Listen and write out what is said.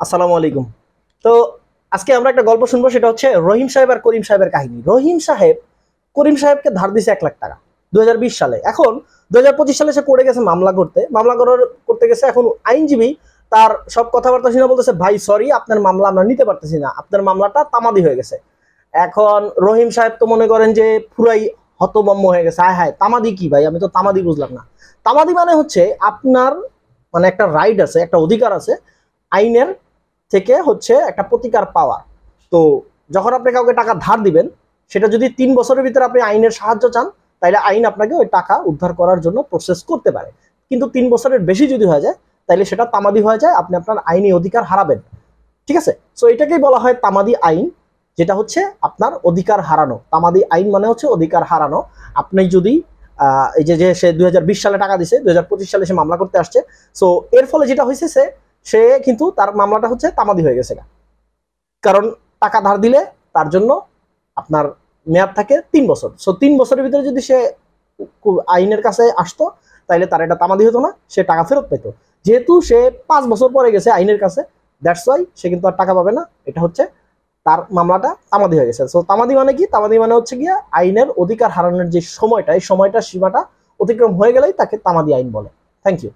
আসসালামু আলাইকুম। তো আজকে আমরা একটা গল্প শুনবো, সেটা হচ্ছে রহিম সাহেব আর করিম সাহেবের কাহিনী। রহিম সাহেব করিম সাহেবকে ধার দিছে 1 লাখ টাকা 2020 সালে। এখন 2025 সালে সে করে গেছে মামলা করতে, করতে গেছে। এখন আইনজীবী তার সব কথাবার্তা শুনে বলতেছে, ভাই সরি, আপনার মামলা আমরা নিতে পারতেছি না, আপনার মামলাটা তামাদি হয়ে গেছে। এখন রহিম সাহেব তো মনে করেন যে পুরাই হতবম্ব হয়ে গেছে। হায় হায়, তামাদি কি ভাই, আমি তো তামাদি বুঝলাম না। তামাদি মানে হচ্ছে আপনার মানে একটা রাইট আছে, একটা অধিকার আছে আইনের থেকে, হচ্ছে একটা প্রতিকার পাওয়া। তো যখন আপনি কাউকে টাকা ধার দিবেন, সেটা যদি 3 বছরের ভিতরে আপনি আইনের সাহায্য চান, তাহলে আইন আপনাকে ওই টাকা উদ্ধার করার জন্য প্রসেস করতে পারে। কিন্তু 3 বছরের বেশি যদি হয়ে যায়, তাহলে সেটা তামাদি হয়ে যায়, আপনি আপনার আইনি অধিকার হারাবেন। ঠিক আছে? সো এটাকেই বলা হয় তামাদি আইন, যেটা হচ্ছে আপনার অধিকার হারানো। তামাদি আইন মানে হচ্ছে অধিকার হারানো। আপনি যদি এই যে যে সে 2020 সালে টাকা দিছে, 2025 সালে সে মামলা করতে আসছে। সো এর ফলে যেটা হয়েছে, সে কিন্তু তার মামলাটা হচ্ছে তামাদি হয়ে গেছে। কারণ টাকা ধার দিলে তার জন্য আপনার মেয়াদ থাকে 3 বছর। সো 3 বছরের ভিতরে যদি সে আইনের কাছে আসতো, তাহলে তার এটা তামাদি হতো না, সে টাকা ফেরত পেত। যেহেতু সে 5 বছর পরে গেছে আইনের কাছে, দ্যাটস ওয়াই সে কিন্তু আর টাকা পাবে না। এটা হচ্ছে তার মামলাটা তামাদি হয়ে গেছে। সো তামাদি মানে কি? তামাদি মানে হচ্ছে গিয়া আইনের অধিকার হারানোর যে সময়টা, এই সময়টা সীমাটা অতিক্রম হয়ে গেলেই তাকে তামাদি আইন বলে। Thank you.